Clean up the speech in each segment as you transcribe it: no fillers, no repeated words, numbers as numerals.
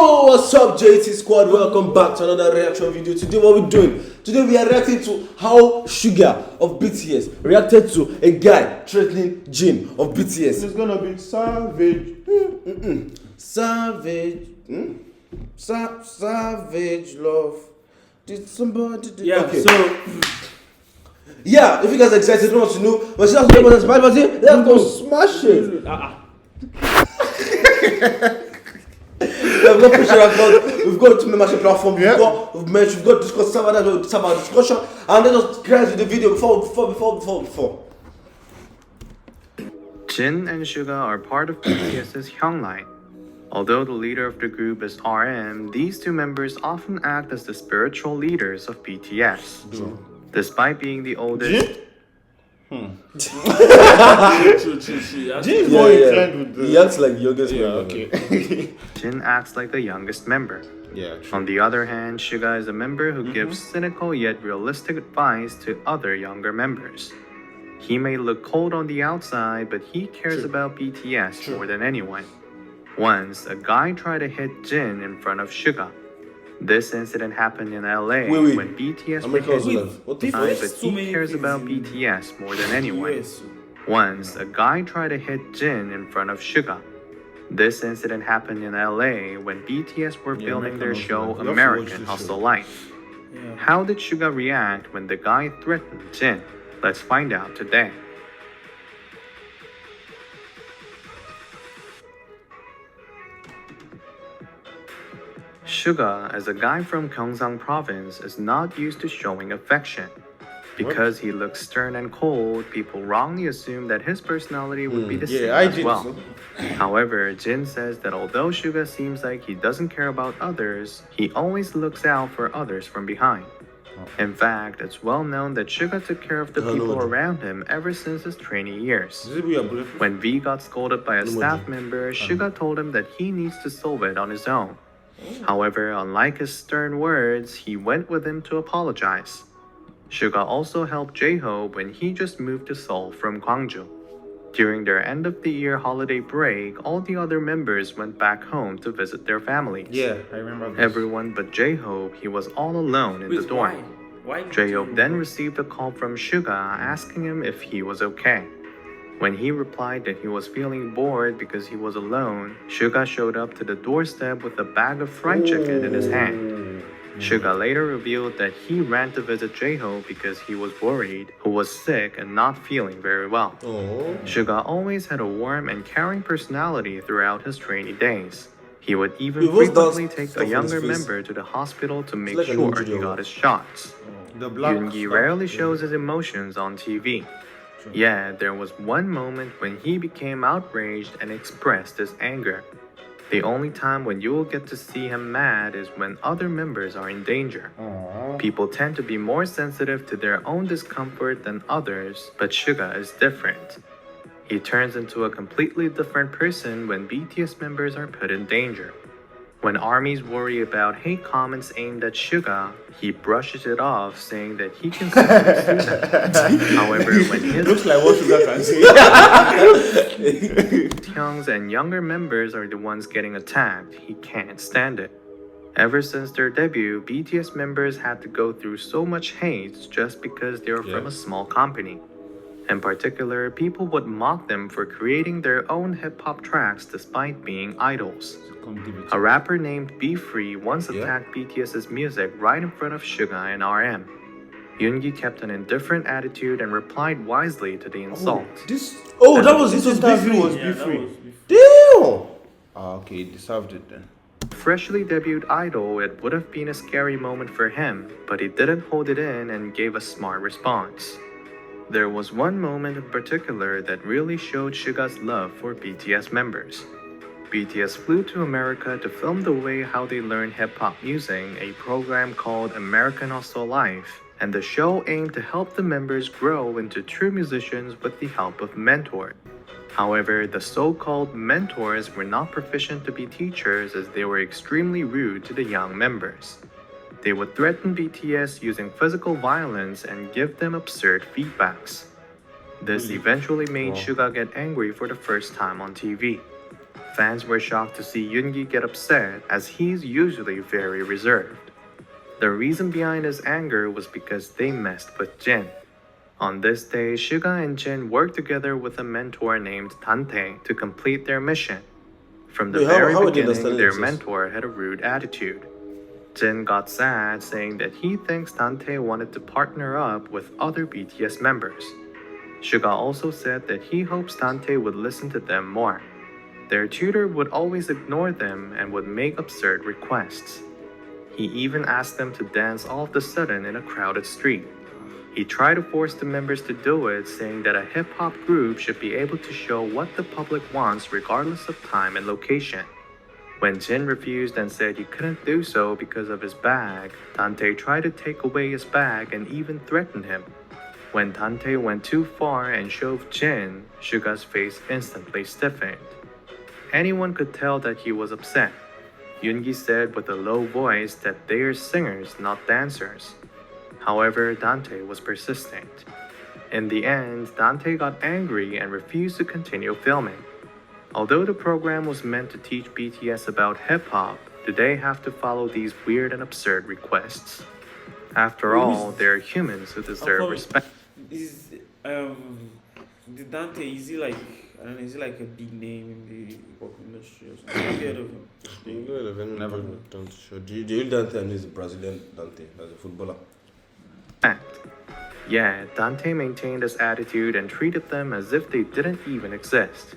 Yo, what's up, JT Squad? Welcome back to another reaction video. Today, what we're doing? Today, we are reacting to how Suga of BTS reacted to a guy threatening Jin of BTS. It's gonna be savage. Savage, savage love. Did somebody do? Yeah. Okay. So Yeah, if you guys are excited, don't want to know, but let's go smash it. We've got two membership platform. We've got Discord server that will serve our discussion, and let us get into the video before. Jin and Suga are part of BTS's Hyungline. Although the leader of the group is RM, these two members often act as the spiritual leaders of BTS. Despite being the oldest, Jin is more inclined with the. He acts like youngest member. Okay. Jin acts like the youngest member. Yeah. On the other hand, Suga is a member who gives cynical yet realistic advice to other younger members. He may look cold on the outside, but he cares about BTS more than anyone. Once, a guy tried to hit Jin in front of Suga. This incident happened in LA when BTS were hit What the but he cares about BTS more than anyone. Once, a guy tried to hit Jin in front of Suga. This incident happened in LA when BTS were filming their show American Hustle Life. How did Suga react when the guy threatened Jin? Let's find out today. Suga, as a guy from Gyeongsang province, is not used to showing affection. Because he looks stern and cold, people wrongly assume that his personality would be the same as well. However, Jin says that although Suga seems like he doesn't care about others, he always looks out for others from behind. In fact, it's well known that Suga took care of the people around him ever since his trainee years. When V got scolded by a staff member, Suga told him that he needs to solve it on his own. However, unlike his stern words, he went with him to apologize. Suga also helped J-Hope when he just moved to Seoul from Gwangju. During their end-of-the-year holiday break, all the other members went back home to visit their families. Yeah, I remember this. Everyone but J-Hope, he was all alone in the dorm. J-Hope then received a call from Suga asking him if he was okay. When he replied that he was feeling bored because he was alone, Suga showed up to the doorstep with a bag of fried chicken in his hand. Suga later revealed that he ran to visit J-Hope because he was worried, who was sick and not feeling very well. Suga always had a warm and caring personality throughout his trainee days. He would even frequently take a younger member to the hospital to make sure he got his shots. Yoongi rarely shows his emotions on TV. Yet, there was one moment when he became outraged and expressed his anger. The only time when you will get to see him mad is when other members are in danger. People tend to be more sensitive to their own discomfort than others, but Suga is different. He turns into a completely different person when BTS members are put in danger. When armies worry about hate comments aimed at Suga, he brushes it off, saying that he can simply sue them. However, when his Looks like what Suga can say. Youngs and younger members are the ones getting attacked, he can't stand it. Ever since their debut, BTS members had to go through so much hate just because they were from a small company. In particular, people would mock them for creating their own hip-hop tracks despite being idols. A rapper named Be Free once attacked BTS's music right in front of Suga and RM. Yoongi kept an indifferent attitude and replied wisely to the insult. This was Be Free. Damn! Okay, he deserved it then. Freshly debuted idol, it would have been a scary moment for him, but he didn't hold it in and gave a smart response. There was one moment in particular that really showed Suga's love for BTS members. BTS flew to America to film the way how they learn hip-hop using a program called American Hustle Life, and the show aimed to help the members grow into true musicians with the help of mentors. However, the so-called mentors were not proficient to be teachers as they were extremely rude to the young members. They would threaten BTS using physical violence and give them absurd feedbacks. This eventually made Suga get angry for the first time on TV. Fans were shocked to see Yoongi get upset as he's usually very reserved. The reason behind his anger was because they messed with Jin. On this day, Suga and Jin worked together with a mentor named Dante to complete their mission. From the Wait, very how would you beginning, understand their this? mentor had a rude attitude. Jin got sad, saying that he thinks Dante wanted to partner up with other BTS members. Suga also said that he hopes Dante would listen to them more. Their tutor would always ignore them and would make absurd requests. He even asked them to dance all of a sudden in a crowded street. He tried to force the members to do it, saying that a hip-hop group should be able to show what the public wants regardless of time and location. When Jin refused and said he couldn't do so because of his bag, Dante tried to take away his bag and even threatened him. When Dante went too far and shoved Jin, Suga's face instantly stiffened. Anyone could tell that he was upset. Yoongi said with a low voice that they are singers, not dancers. However, Dante was persistent. In the end, Dante got angry and refused to continue filming. Although the program was meant to teach BTS about hip-hop, do they have to follow these weird and absurd requests? After all, they're humans who deserve respect. Is the Dante, is he like, I don't know, is he like a big name in the pop industry or something? Have you heard of him? Never. Don't show. Do you Dante and he's a Brazilian Dante as a footballer? Yeah, Dante maintained his attitude and treated them as if they didn't even exist.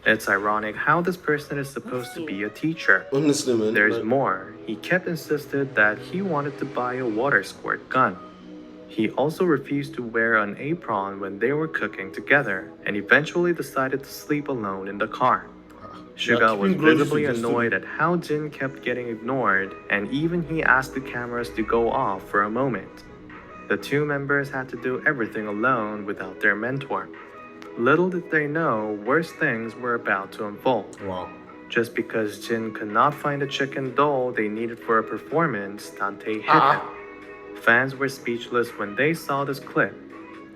It's ironic how this person is supposed to be a teacher. Honestly, man. There's more. He kept insisted that he wanted to buy a water squirt gun. He also refused to wear an apron when they were cooking together and eventually decided to sleep alone in the car. Suga was visibly annoyed at how Jin kept getting ignored, and even he asked the cameras to go off for a moment. The two members had to do everything alone without their mentor. Little did they know, worse things were about to unfold. Wow. Just because Jin could not find a chicken doll they needed for a performance, Dante hit him. Fans were speechless when they saw this clip.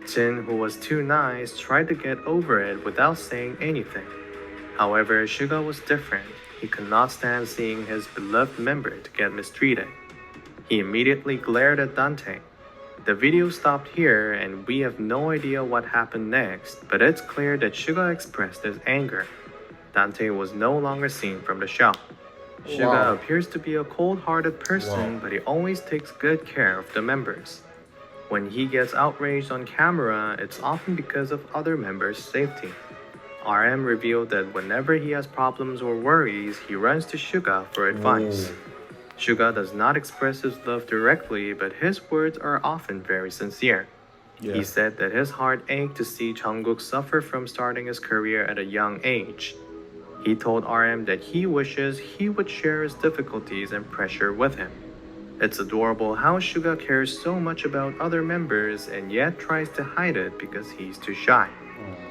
Jin, who was too nice, tried to get over it without saying anything. However, Suga was different. He could not stand seeing his beloved member to get mistreated. He immediately glared at Dante. The video stopped here and we have no idea what happened next, but it's clear that Suga expressed his anger. Dante was no longer seen from the show. Suga appears to be a cold-hearted person, but he always takes good care of the members. When he gets outraged on camera, it's often because of other members' safety. RM revealed that whenever he has problems or worries, he runs to Suga for advice. Suga does not express his love directly, but his words are often very sincere. He said that his heart ached to see Jungkook suffer from starting his career at a young age. He told RM that he wishes he would share his difficulties and pressure with him. It's adorable how Suga cares so much about other members and yet tries to hide it because he's too shy.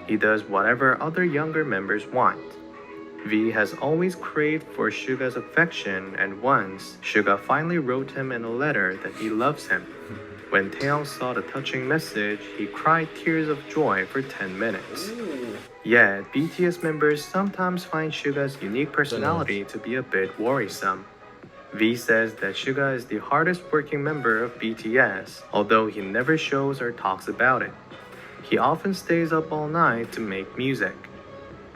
He does whatever other younger members want. V has always craved for Suga's affection, and once, Suga finally wrote him in a letter that he loves him. When Taeyong saw the touching message, he cried tears of joy for 10 minutes. Yet, BTS members sometimes find Suga's unique personality to be a bit worrisome. V says that Suga is the hardest working member of BTS, although he never shows or talks about it. He often stays up all night to make music.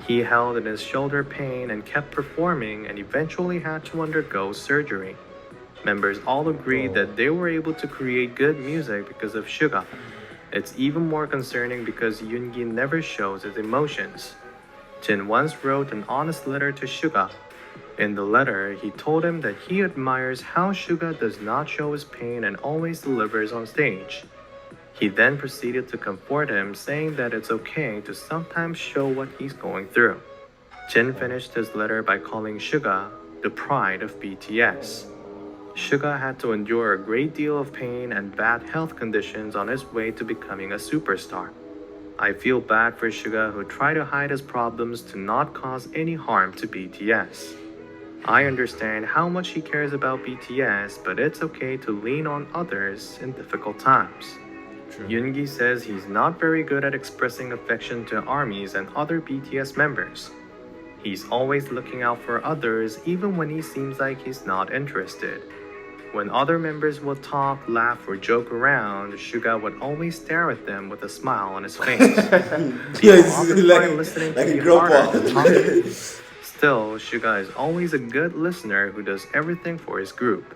He held in his shoulder pain and kept performing and eventually had to undergo surgery. Members all agreed that they were able to create good music because of Suga. It's even more concerning because Yoongi never shows his emotions. Jin once wrote an honest letter to Suga. In the letter, he told him that he admires how Suga does not show his pain and always delivers on stage. He then proceeded to comfort him, saying that it's okay to sometimes show what he's going through. Jin finished his letter by calling Suga the pride of BTS. Suga had to endure a great deal of pain and bad health conditions on his way to becoming a superstar. I feel bad for Suga, who tried to hide his problems to not cause any harm to BTS. I understand how much he cares about BTS, but it's okay to lean on others in difficult times. Yoongi says he's not very good at expressing affection to ARMYs and other BTS members. He's always looking out for others even when he seems like he's not interested. When other members would talk, laugh, or joke around, Suga would always stare at them with a smile on his face. People often find listening to be harder than talking. Still, Suga is always a good listener who does everything for his group.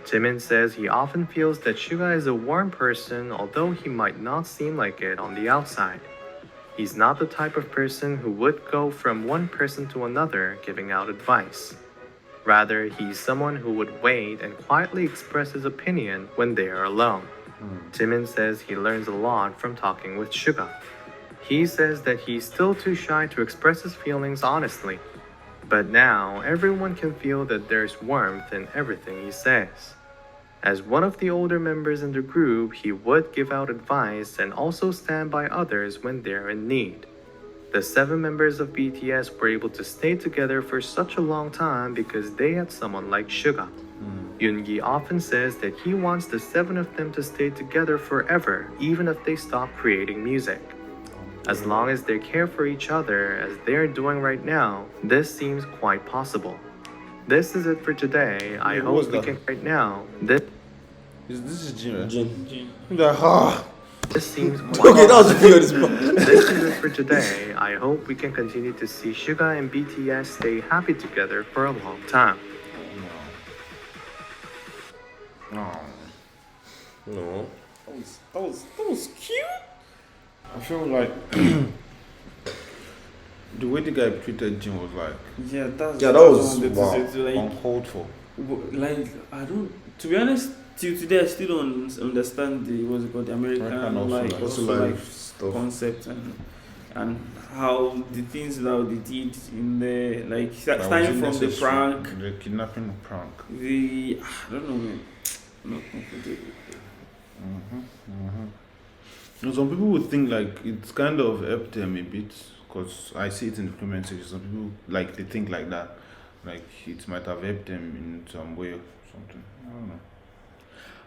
Jimin says he often feels that Suga is a warm person, although he might not seem like it on the outside. He's not the type of person who would go from one person to another giving out advice. Rather, he's someone who would wait and quietly express his opinion when they are alone. Jimin says he learns a lot from talking with Suga. He says that he's still too shy to express his feelings honestly. But now, everyone can feel that there's warmth in everything he says. As one of the older members in the group, he would give out advice and also stand by others when they're in need. The 7 members of BTS were able to stay together for such a long time because they had someone like Suga. Yoongi often says that he wants the 7 of them to stay together forever, even if they stop creating music. As long as they care for each other as they're doing right now, this seems quite possible. This is it for today. I hope we can right now. This is Jin, right? Jin. This seems quite Okay, that was weird. This is it for today. I hope we can continue to see Suga and BTS stay happy together for a long time. No. No. That was cute. I feel like the way the guy treated Jin was like Yeah, that was uncalled for. Like, I don't. To be honest, till today I still don't understand the the American like stuff. concept and how the things that they did in the like starting from the prank, the kidnapping prank. I don't know, man. Not comfortable. Some people would think like it's kind of helped them a bit because I see it in the comment section. Some people like they think like that, like it might have helped them in some way or something.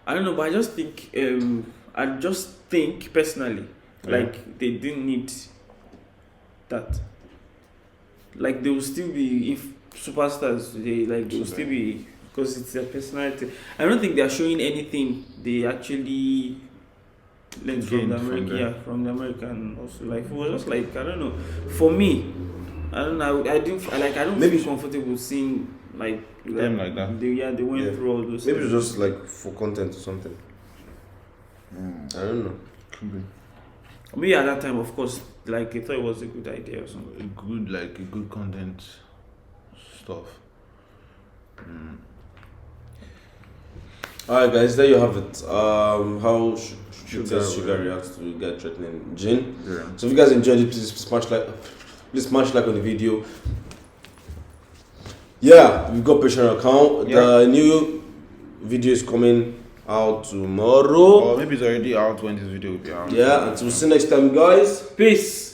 I don't know. But I just think personally, like they didn't need that. Like they will still be if superstars. They will still be because it's their personality. I don't think they are showing anything they actually learned from the American. From the American also. Like it was just like I don't know. For me, I don't know. I don't feel comfortable seeing like them like that. They went through all those. Maybe it's just like for content or something. I don't know. Could be. Maybe at that time, of course, like I thought it was a good idea or something. A good content stuff. Alright, guys, there you have it. How Suga reacts to guy threatening Jin. Yeah. So if you guys enjoyed it, please smash like on the video. Yeah, we've got Patreon account. Yeah. The new video is coming out tomorrow. Or maybe it's already out when this video will be out. Yeah, until we see you next time, guys. Peace.